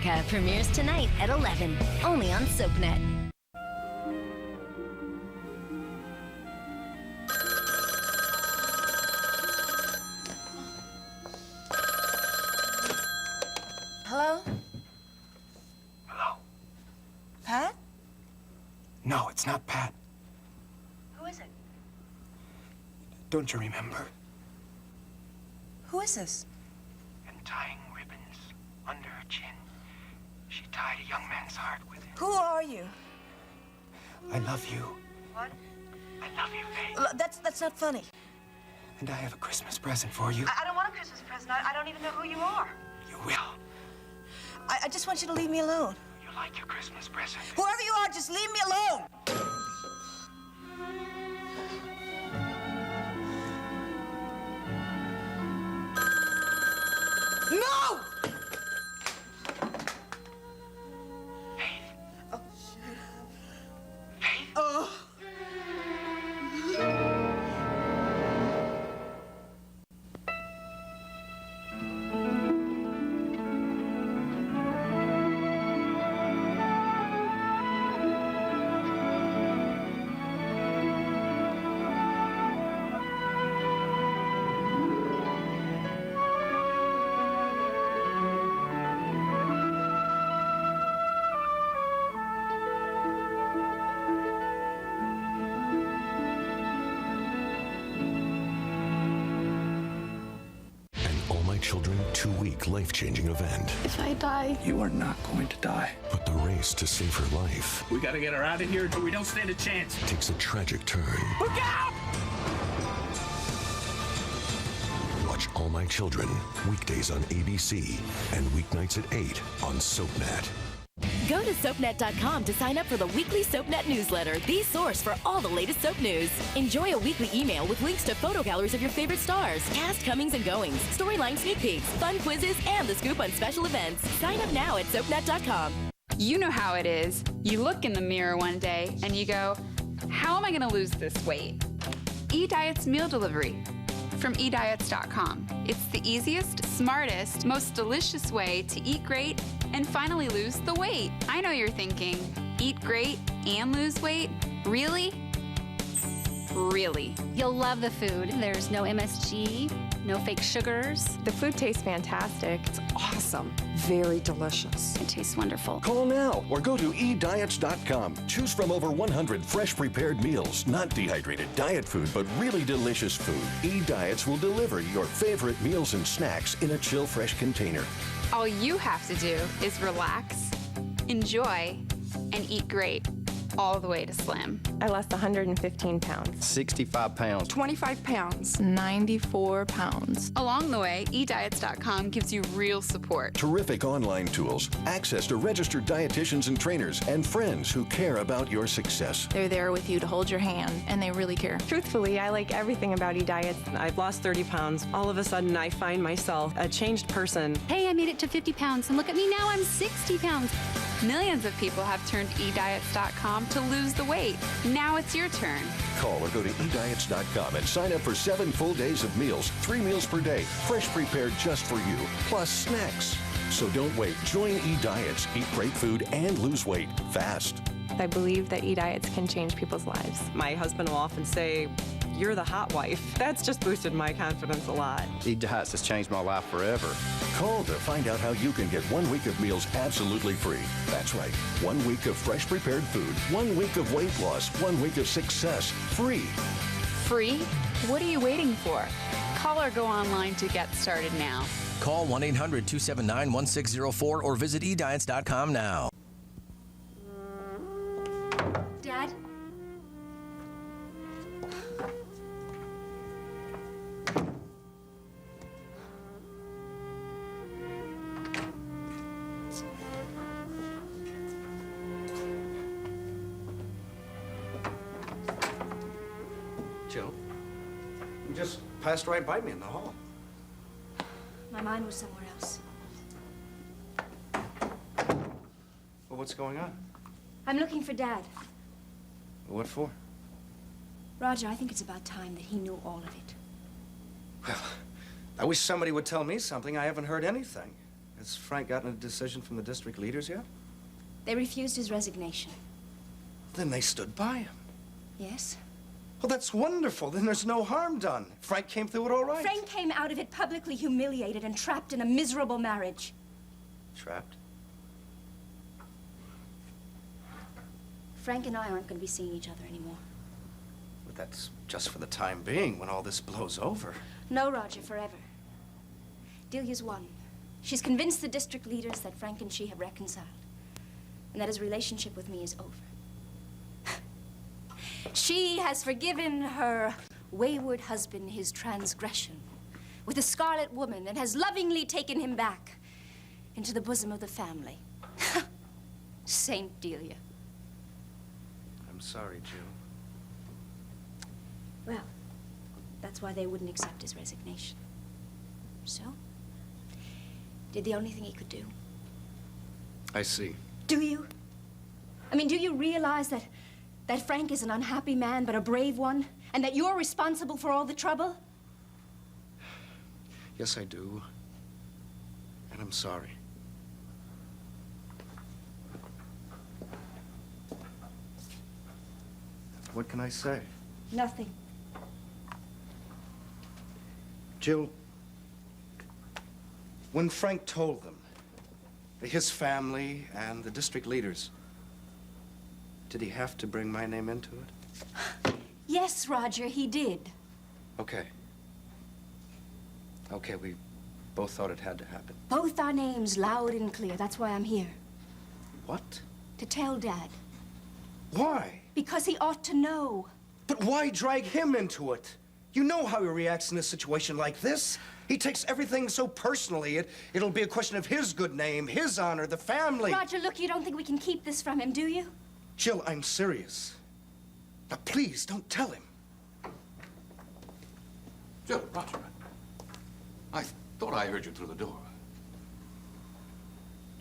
America premieres tonight at 11, only on SoapNet. Hello? Hello? Pat? No, it's not Pat. Who is it? Don't you remember? Who is this? And tying ribbons under her chin, she tied a young man's heart with it. Who are you? I love you. What? I love you, Faith. That's not funny. And I have a Christmas present for you. I don't want a Christmas present. I don't even know who you are. You will. I just want you to leave me alone. You like your Christmas present? Whoever you are, just leave me alone. No! Faith. Oh, shit. Faith. Oh. Children 2-week life-changing event. If I die, You are not going to die. But the race to save her life We gotta get her out of here or we don't stand a chance. takes a tragic turn. Look out! Watch All My Children weekdays on ABC and weeknights at 8 on SoapNet. Go to SoapNet.com to sign up for the weekly SoapNet newsletter, the source for all the latest soap news. Enjoy a weekly email with links to photo galleries of your favorite stars, cast comings and goings, storyline sneak peeks, fun quizzes, and the scoop on special events. Sign up now at SoapNet.com. You know how it is. You look in the mirror one day and you go, how am I going to lose this weight? eDiet's meal delivery from eDiets.com. It's the easiest, smartest, most delicious way to eat great and finally lose the weight. I know you're thinking, eat great and lose weight? Really? Really. you'll love the food. There's no MSG, no fake sugars. The food tastes fantastic. It's awesome. Very delicious. It tastes wonderful. Call now or go to eDiets.com. Choose from over 100 fresh prepared meals, not dehydrated diet food, but really delicious food. eDiets will deliver your favorite meals and snacks in a chill fresh container. All you have to do is relax, enjoy, and eat great, all the way to slim. I lost 115 pounds. 65 pounds. 25 pounds. 94 pounds. Along the way, eDiets.com gives you real support. Terrific online tools, access to registered dietitians and trainers, and friends who care about your success. They're there with you to hold your hand, and they really care. Truthfully, I like everything about eDiets. I've lost 30 pounds. All of a sudden, I find myself a changed person. Hey, I made it to 50 pounds, and look at me now, I'm 60 pounds. Millions of people have turned eDiets.com to lose the weight. Now it's your turn. Call or go to eDiets.com and sign up for 7 full days of meals, 3 meals per day, fresh prepared just for you, plus snacks. So don't wait. Join eDiets. Eat great food and lose weight fast. I believe that eDiets can change people's lives. My husband will often say, "You're the hot wife." That's just boosted my confidence a lot. eDiets has changed my life forever. Call to find out how you can get 1 week of meals absolutely free. That's right. 1 week of fresh prepared food, 1 week of weight loss, 1 week of success, free. Free? What are you waiting for? Call or go online to get started now. Call 1-800-279-1604 or visit eDiets.com now. Dad? Jill, you just passed right by me in the hall. My mind was somewhere else. Well, what's going on? I'm looking for Dad. What for? Roger, I think it's about time that he knew all of it. Well, I wish somebody would tell me something. I haven't heard anything. Has Frank gotten a decision from the district leaders yet? They refused his resignation. Then they stood by him. Yes? Well, that's wonderful. Then there's no harm done. Frank came through it all right. Frank came out of it publicly humiliated and trapped in a miserable marriage. Trapped? Frank and I aren't going to be seeing each other anymore. But that's just for the time being, when all this blows over. No, Roger, forever. Delia's won. She's convinced the district leaders that Frank and she have reconciled, and that his relationship with me is over. She has forgiven her wayward husband his transgression with a scarlet woman and has lovingly taken him back into the bosom of the family. Saint Delia. I'm sorry, Jill. Well, that's why they wouldn't accept his resignation. So, did the only thing he could do. I see. Do you? I mean, do you realize that Frank is an unhappy man, but a brave one, and that you're responsible for all the trouble? Yes, I do. And I'm sorry. What can I say? Nothing. Jill, when Frank told them, his family and the district leaders, did he have to bring my name into it? Yes, Roger, he did. Okay. Okay, we both thought it had to happen. Both our names loud and clear. That's why I'm here. What? To tell Dad. Why? Because he ought to know. But why drag him into it? You know how he reacts in a situation like this. He takes everything so personally. It'll be a question of his good name, his honor, the family. Roger, look, you don't think we can keep this from him, do you? Jill, I'm serious. Now, please, don't tell him. Jill, Roger, I thought I heard you through the door.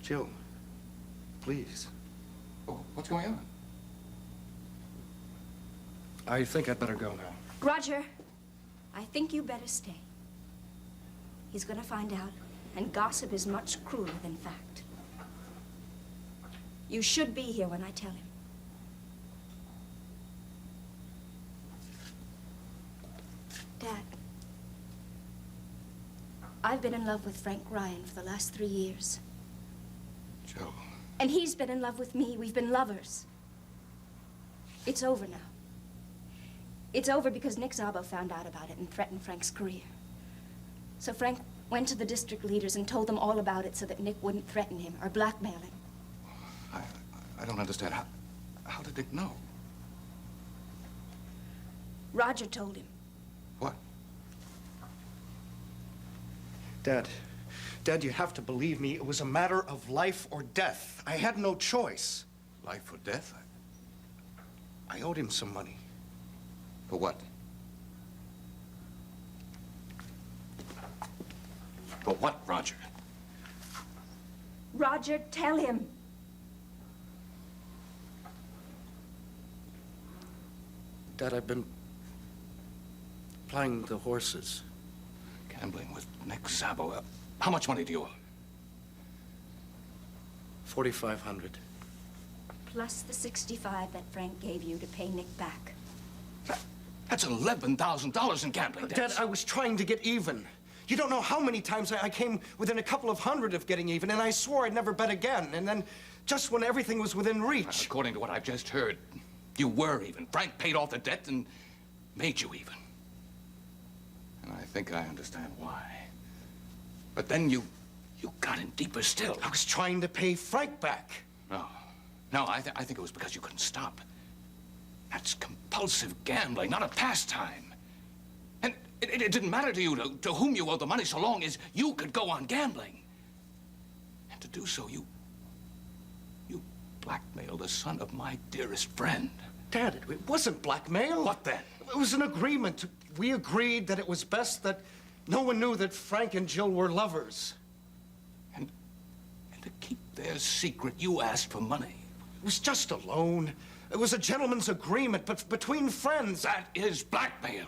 Jill, please. Oh, what's going on? I think I'd better go now. Roger, I think you better stay. He's gonna find out, and gossip is much crueler than fact. You should be here when I tell him. Dad, I've been in love with Frank Ryan for the last 3 years. Joe. And he's been in love with me. We've been lovers. It's over now. It's over because Nick Szabo found out about it and threatened Frank's career. So Frank went to the district leaders and told them all about it so that Nick wouldn't threaten him or blackmail him. I don't understand. How did Nick know? Roger told him. What? Dad, you have to believe me. It was a matter of life or death. I had no choice. Life or death? I owed him some money. For what? For what, Roger? Roger, tell him. Dad, I've been playing the horses. Gambling with Nick Szabo. How much money do you owe? $4,500. Plus the $65 that Frank gave you to pay Nick back. That's $11,000 in gambling debts. Dad, I was trying to get even. You don't know how many times I came within a couple of hundred of getting even, and I swore I'd never bet again. And then, just when everything was within reach... According to what I've just heard, you were even. Frank paid off the debt and made you even. And I think I understand why. But then you got in deeper still. I was trying to pay Frank back. No, I think it was because you couldn't stop. That's compulsive gambling, not a pastime. And it didn't matter to you to whom you owed the money so long as you could go on gambling. And to do so, you blackmailed the son of my dearest friend. Dad, it wasn't blackmail. What then? It was an agreement. We agreed that it was best that no one knew that Frank and Jill were lovers. And to keep their secret, you asked for money. It was just a loan. It was a gentleman's agreement, but between friends. That is blackmail.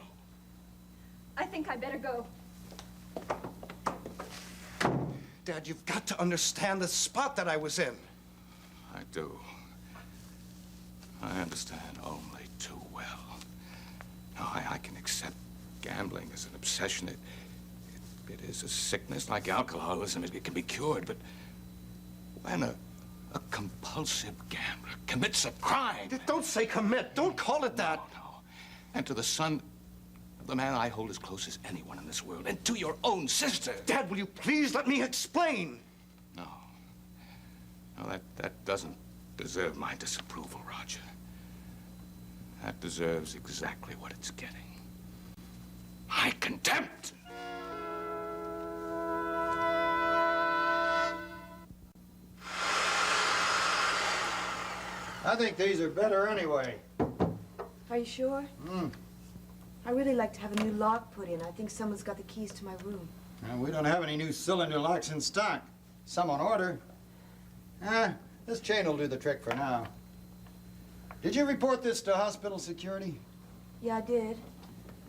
I think I better go. Dad, you've got to understand the spot that I was in. I do. I understand only too well. Now, I can accept gambling as an obsession. It is a sickness like alcoholism. It can be cured, but when a compulsive gambler commits a crime... Don't say commit. Don't call it that. No. And to the son of the man I hold as close as anyone in this world, and to your own sister. Dad, will you please let me explain? No. No, that doesn't deserve my disapproval, Roger. That deserves exactly what it's getting. My contempt! I think these are better anyway. Are you sure? I really like to have a new lock put in. I think someone's got the keys to my room. And we don't have any new cylinder locks in stock. Some on order. This chain will do the trick for now. Did you report this to hospital security? Yeah, I did.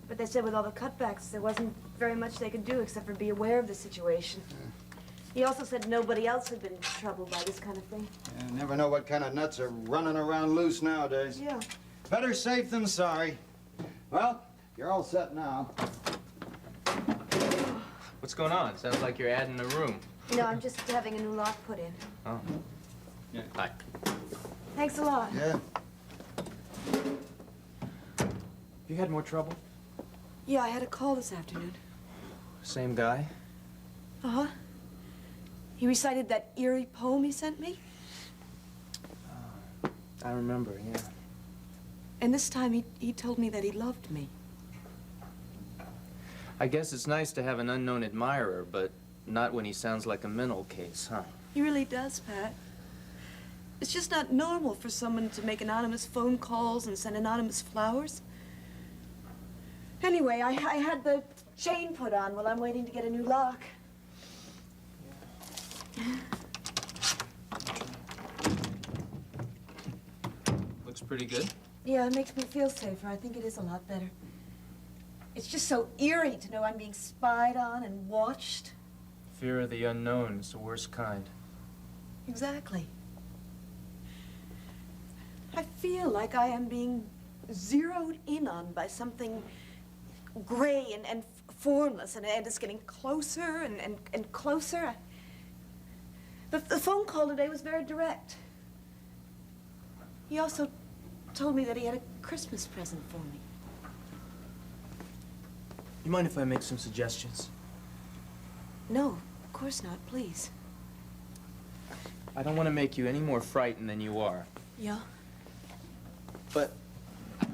But they said with all the cutbacks, there wasn't very much they could do except for be aware of the situation. He also said nobody else had been troubled by this kind of thing. You never know what kind of nuts are running around loose nowadays. Yeah. Better safe than sorry. Well, you're all set now. What's going on? Sounds like you're adding a room. No, I'm just having a new lock put in. Oh. Yeah. Hi. Thanks a lot. Yeah. You had more trouble? Yeah, I had a call this afternoon. Same guy? Uh-huh. He recited that eerie poem he sent me. I remember, yeah. And this time he told me that he loved me. I guess it's nice to have an unknown admirer, but not when he sounds like a mental case, huh? He really does, Pat. It's just not normal for someone to make anonymous phone calls and send anonymous flowers. Anyway, I had the chain put on while I'm waiting to get a new lock. Looks pretty good. Yeah, it makes me feel safer. I think it is a lot better. It's just so eerie to know I'm being spied on and watched. Fear of the unknown is the worst kind. Exactly. I feel like I am being zeroed in on by something gray and formless, and it's getting closer and closer. The phone call today was very direct. He also told me that he had a Christmas present for me. You mind if I make some suggestions? No, of course not, please. I don't want to make you any more frightened than you are. Yeah? But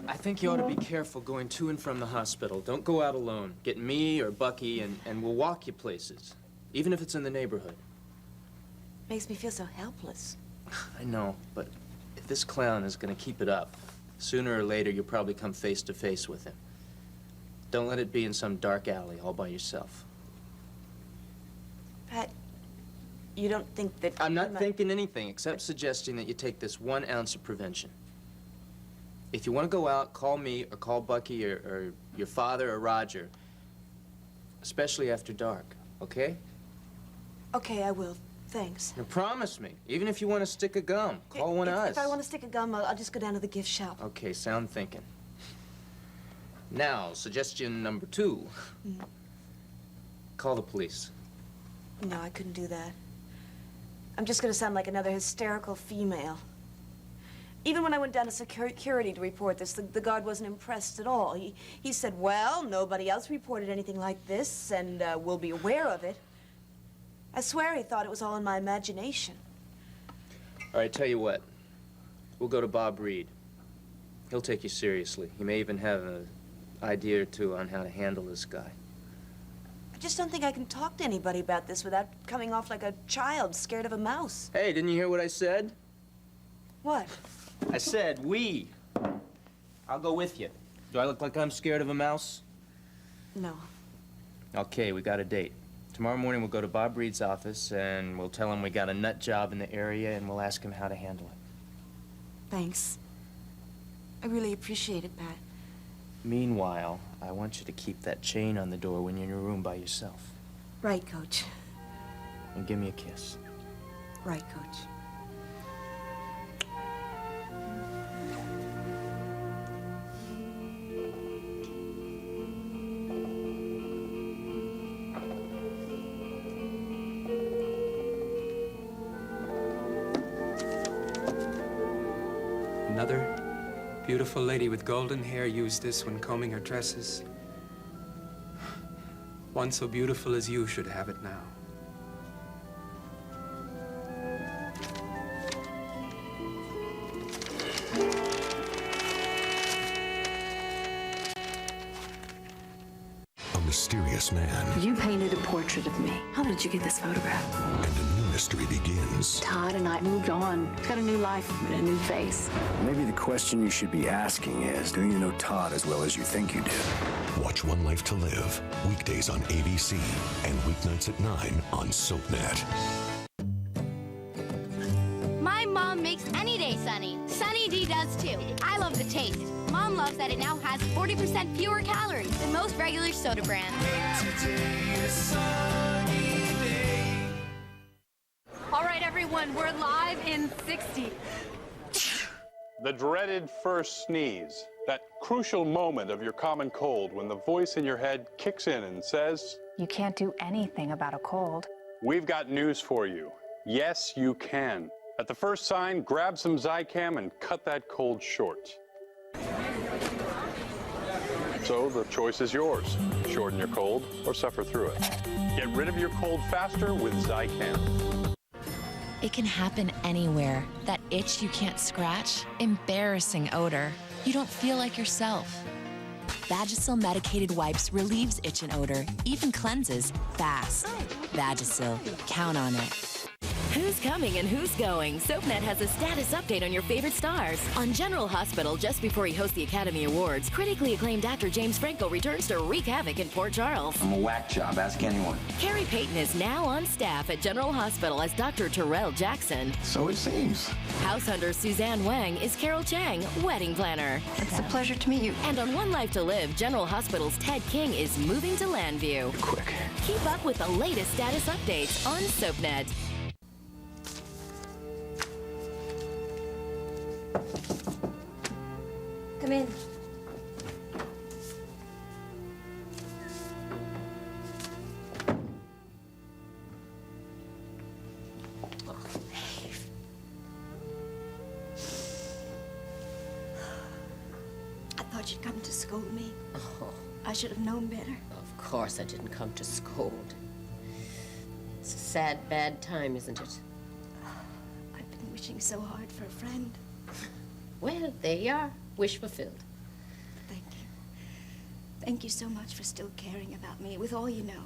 I think you ought to be careful going to and from the hospital. Don't go out alone. Get me or Bucky and we'll walk you places, even if it's in the neighborhood. Makes me feel so helpless. I know, but if this clown is going to keep it up, sooner or later you'll probably come face to face with him. Don't let it be in some dark alley all by yourself. Pat, you don't think that... I'm not thinking anything except suggesting that you take this 1 ounce of prevention. If you want to go out, call me or call Bucky or your father or Roger, especially after dark, okay? Okay, I will. Thanks. Now promise me, even if you want to stick a gum, call one of us. If I want to stick a gum, I'll just go down to the gift shop. Okay, sound thinking. Now, suggestion number 2. Call the police. No, I couldn't do that. I'm just going to sound like another hysterical female. Even when I went down to security to report this, the guard wasn't impressed at all. He said, well, nobody else reported anything like this, and we'll be aware of it. I swear he thought it was all in my imagination. All right, tell you what. We'll go to Bob Reed. He'll take you seriously. He may even have an idea or two on how to handle this guy. I just don't think I can talk to anybody about this without coming off like a child scared of a mouse. Hey, didn't you hear what I said? What? I said we. I'll go with you. Do I look like I'm scared of a mouse? No. Okay, we got a date. Tomorrow morning we'll go to Bob Reed's office and we'll tell him we got a nut job in the area and we'll ask him how to handle it. Thanks. I really appreciate it, Pat. Meanwhile, I want you to keep that chain on the door when you're in your room by yourself. Right, Coach. and give me a kiss. Right, Coach. Another beautiful lady with golden hair used this when combing her dresses. One so beautiful as you should have it now. A mysterious man. You painted a portrait of me. How did you get this photograph? And a new mystery begins. Todd and I moved on. He's got a new life and a new face. Maybe the question you should be asking is, do you know Todd as well as you think you do? Watch One Life to Live, weekdays on ABC and weeknights at 9 on SoapNet. My mom makes any day sunny. Sunny D does too. I love the taste. Mom loves that it now has 40% fewer calories than most regular soda brands. All right, everyone, we're live in 60. The dreaded first sneeze. That crucial moment of your common cold when the voice in your head kicks in and says, You can't do anything about a cold. we've got news for you. Yes, you can. At the first sign, grab some Zicam and cut that cold short. So the choice is yours. Shorten your cold or suffer through it. Get rid of your cold faster with Zicam. It can happen anywhere. That itch you can't scratch, embarrassing odor. You don't feel like yourself. Vagisil medicated wipes relieves itch and odor, even cleanses fast. Vagisil, count on it. Who's coming and who's going? SoapNet has a status update on your favorite stars. On General Hospital, just before he hosts the Academy Awards, critically acclaimed actor James Franco returns to wreak havoc in Port Charles. I'm a whack job, ask anyone. Carrie Payton is now on staff at General Hospital as Dr. Terrell Jackson. So it seems. House hunter Suzanne Wang is Carol Chang, wedding planner. It's a pleasure to meet you. And on One Life to Live, General Hospital's Ted King is moving to Landview. Quick. Keep up with the latest status updates on SoapNet. Come in. I thought you'd come to scold me. Oh, I should have known better. of course I didn't come to scold. It's a sad, bad time, isn't it? I've been wishing so hard for a friend. Well, there you are. Wish fulfilled. Thank you. Thank you so much for still caring about me with all you know.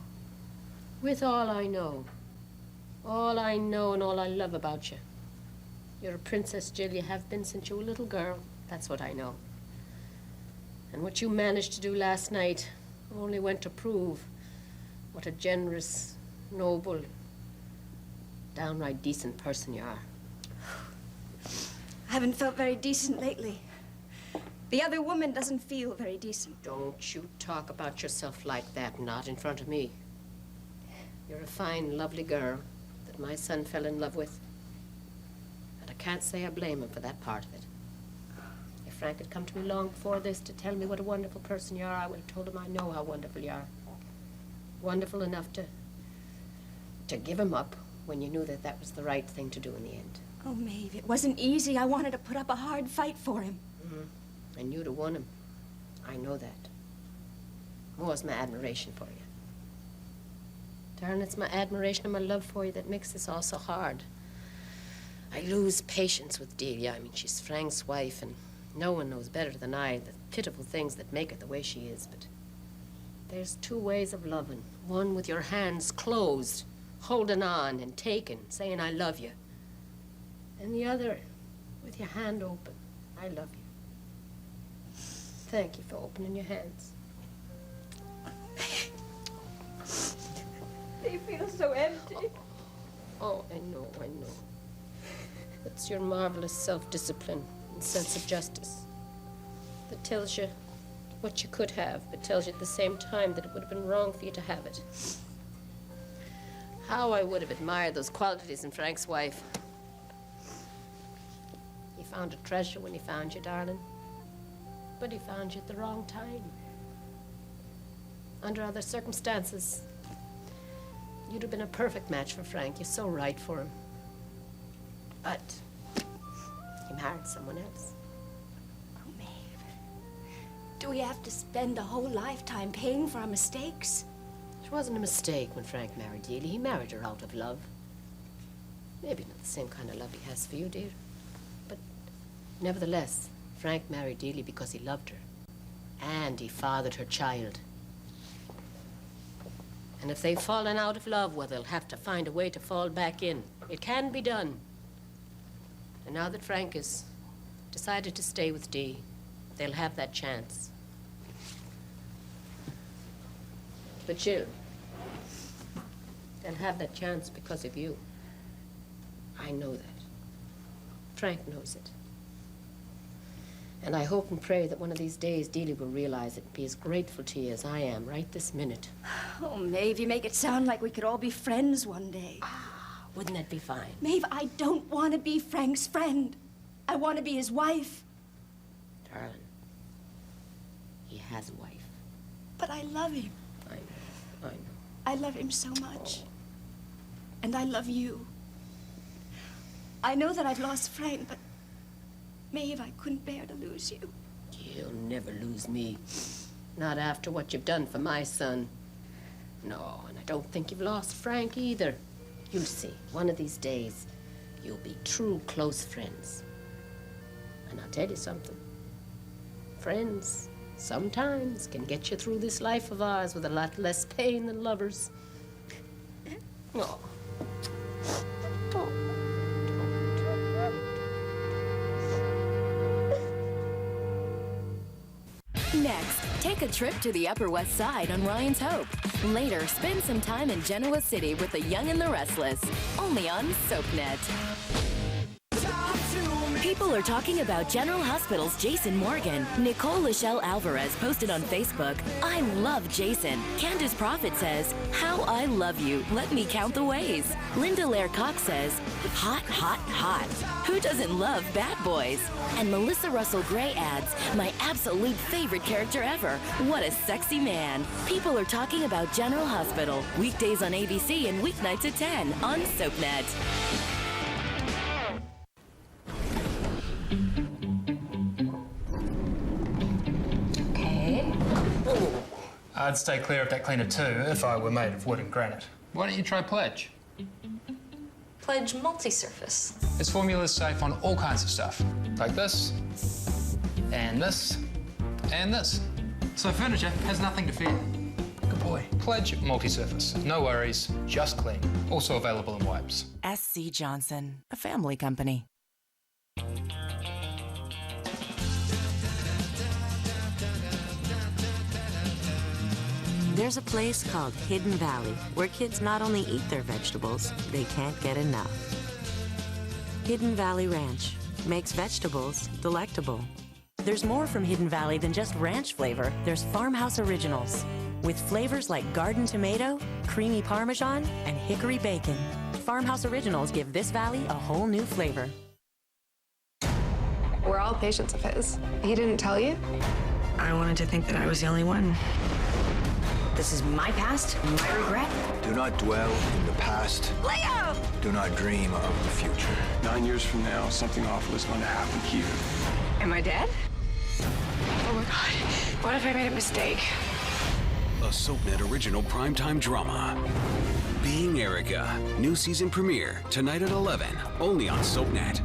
With all I know. All I know and all I love about you. You're a princess, Jill. You have been since you were a little girl. That's what I know. And what you managed to do last night only went to prove what a generous, noble, downright decent person you are. I haven't felt very decent lately. The other woman doesn't feel very decent. Don't you talk about yourself like that, not in front of me. You're a fine, lovely girl that my son fell in love with. And I can't say I blame him for that part of it. If Frank had come to me long before this to tell me what a wonderful person you are, I would have told him I know how wonderful you are. Wonderful enough to give him up when you knew that that was the right thing to do in the end. Oh, Maeve, it wasn't easy. I wanted to put up a hard fight for him. Mm-hmm. And you'd have won him. I know that. More's my admiration for you. Darling, it's my admiration and my love for you that makes this all so hard. I lose patience with Delia. I mean, she's Frank's wife, and no one knows better than I the pitiful things that make her the way she is. But there's two ways of loving. One with your hands closed, holding on and taking, saying, I love you. And the other, with your hand open, I love you. Thank you for opening your hands. They feel so empty. Oh, I know. It's your marvelous self-discipline and sense of justice that tells you what you could have, but tells you at the same time that it would have been wrong for you to have it. How I would have admired those qualities in Frank's wife. He found a treasure when he found you, darling. But he found you at the wrong time. Under other circumstances, you'd have been a perfect match for Frank. You're so right for him. But he married someone else. Oh, Maeve. Do we have to spend a whole lifetime paying for our mistakes? It wasn't a mistake when Frank married Dealey. He married her out of love. Maybe not the same kind of love he has for you, dear. But nevertheless, Frank married Dealey because he loved her. And he fathered her child. And if they've fallen out of love, well, they'll have to find a way to fall back in. It can be done. And now that Frank has decided to stay with Dee, they'll have that chance. But Jill, they'll have that chance because of you. I know that. Frank knows it. And I hope and pray that one of these days Dealey will realize it and be as grateful to you as I am right this minute. Oh, Maeve, you make it sound like we could all be friends one day. Wouldn't that be fine? Maeve, I don't want to be Frank's friend. I want to be his wife. Darling, he has a wife. But I love him. I know. I love him so much. And I love you. I know that I've lost Frank, but Maeve, I couldn't bear to lose you. You'll never lose me. Not after what you've done for my son. No, and I don't think you've lost Frank either. You'll see, one of these days, you'll be true close friends. And I'll tell you something. Friends sometimes can get you through this life of ours with a lot less pain than lovers. Oh. Next, take a trip to the Upper West Side on Ryan's Hope. Later, spend some time in Genoa City with the Young and the Restless. Only on SoapNet. People are talking about General Hospital's Jason Morgan. Nicole Lachelle Alvarez posted on Facebook, "I love Jason." Candace Prophet says, "How I love you. Let me count the ways." Linda Lair Cox says, "Hot, hot, hot. Who doesn't love bad boys?" And Melissa Russell Gray adds, "My absolute favorite character ever. What a sexy man." People are talking about General Hospital. Weekdays on ABC and weeknights at 10 on SoapNet. I'd stay clear of that cleaner too if I were made of wood and granite. Why don't you try Pledge? Pledge multi-surface. Its formula is safe on all kinds of stuff. Like this, and this, and this. So furniture has nothing to fear. Good boy. Pledge multi-surface. No worries, just clean. Also available in wipes. SC Johnson, a family company. There's a place called Hidden Valley where kids not only eat their vegetables, they can't get enough. Hidden Valley Ranch makes vegetables delectable. There's more from Hidden Valley than just ranch flavor. There's Farmhouse Originals with flavors like garden tomato, creamy Parmesan, and hickory bacon. Farmhouse Originals give this valley a whole new flavor. We're all patients of his. He didn't tell you? I wanted to think that I was the only one. This is my past, my regret. Do not dwell in the past. Leo! Do not dream of the future. 9 years from now, something awful is going to happen here. Am I dead? Oh my God. What if I made a mistake? A SoapNet original primetime drama. Being Erica. New season premiere tonight at 11. Only on SoapNet.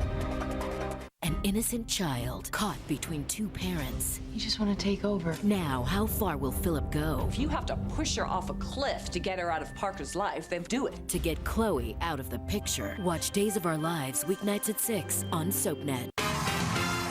An innocent child caught between two parents. You just want to take over. Now, how far will Philip go? If you have to push her off a cliff to get her out of Parker's life, then do it. To get Chloe out of the picture. Watch Days of Our Lives weeknights at 6 on SoapNet.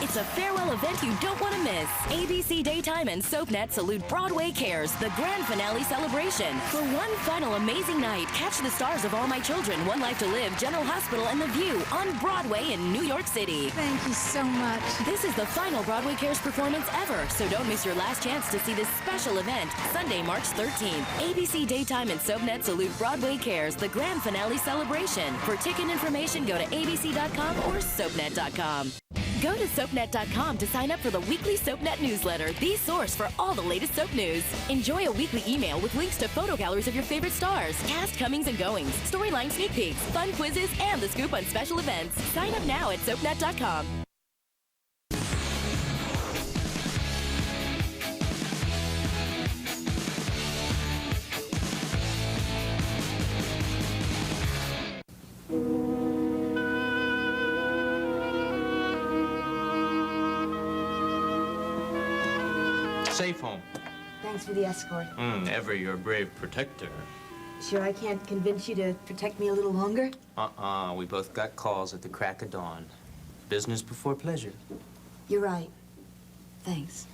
It's a farewell event you don't want to miss. ABC Daytime and SoapNet salute Broadway Cares, the grand finale celebration. For one final amazing night, catch the stars of All My Children, One Life to Live, General Hospital, and The View on Broadway in New York City. Thank you so much. This is the final Broadway Cares performance ever, so don't miss your last chance to see this special event, Sunday, March 13th. ABC Daytime and SoapNet salute Broadway Cares, the grand finale celebration. For ticket information, go to abc.com or soapnet.com. Go to soapnet.com to sign up for the weekly SoapNet newsletter, the source for all the latest soap news. Enjoy a weekly email with links to photo galleries of your favorite stars, cast comings and goings, storyline sneak peeks, fun quizzes, and the scoop on special events. Sign up now at soapnet.com. Safe home. Thanks for the escort. Ever your brave protector. Sure I can't convince you to protect me a little longer? We both got calls at the crack of dawn. Business before pleasure. You're right. Thanks.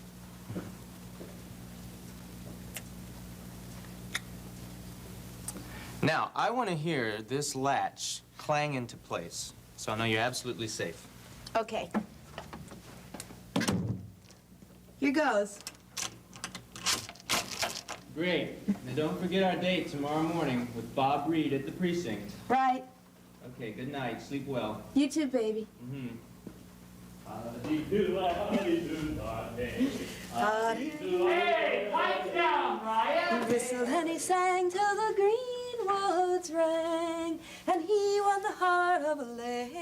Now, I want to hear this latch clang into place, so I know you're absolutely safe. Okay. Here goes. Great. Now, don't forget our date tomorrow morning with Bob Reed at the precinct. Right. Okay, good night. Sleep well. You too, baby. Hey, pipe down, Ryan! He whistled and he sang till the green woods rang, and he won the heart of a lady.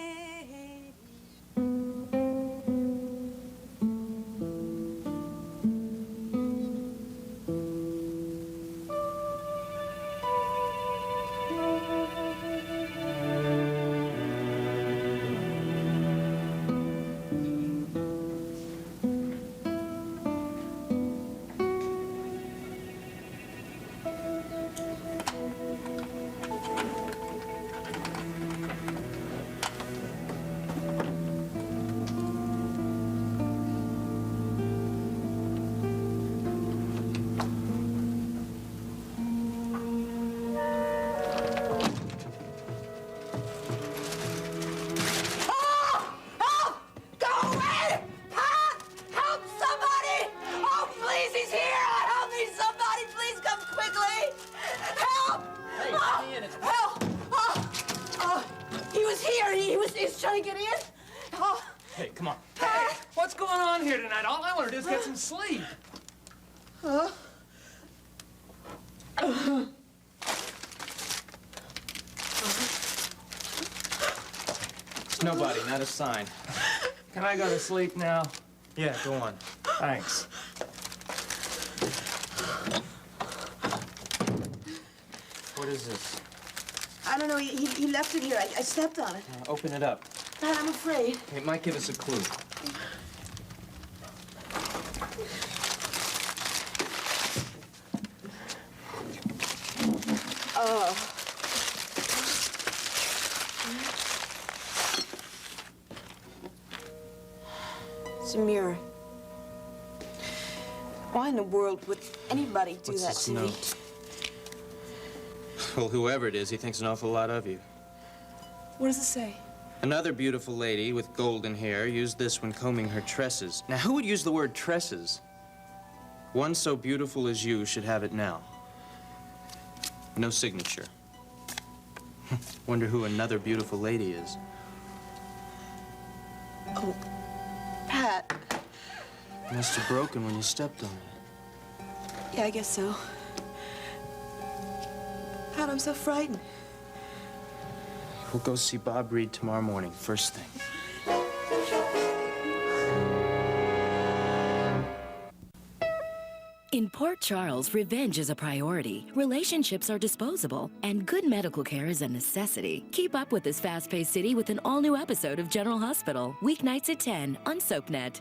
Hey, come on. Hey, what's going on here tonight? All I want to do is get some sleep. It's nobody, not a sign. Can I go to sleep now? Yeah, go on. Thanks. What is this? I don't know. He left it here. I stepped on it. Open it up. I'm afraid. It might give us a clue. It's a mirror. Why in the world would anybody do that to me? Well, whoever it is, he thinks an awful lot of you. What does it say? Another beautiful lady with golden hair used this when combing her tresses. Now, who would use the word tresses? One so beautiful as you should have it now. No signature. Wonder who another beautiful lady is. Oh, Pat. It must have broken when you stepped on it. Yeah, I guess so. Pat, I'm so frightened. We'll go see Bob Reed tomorrow morning, first thing. In Port Charles, revenge is a priority, relationships are disposable, and good medical care is a necessity. Keep up with this fast-paced city with an all-new episode of General Hospital, weeknights at 10 on SoapNet.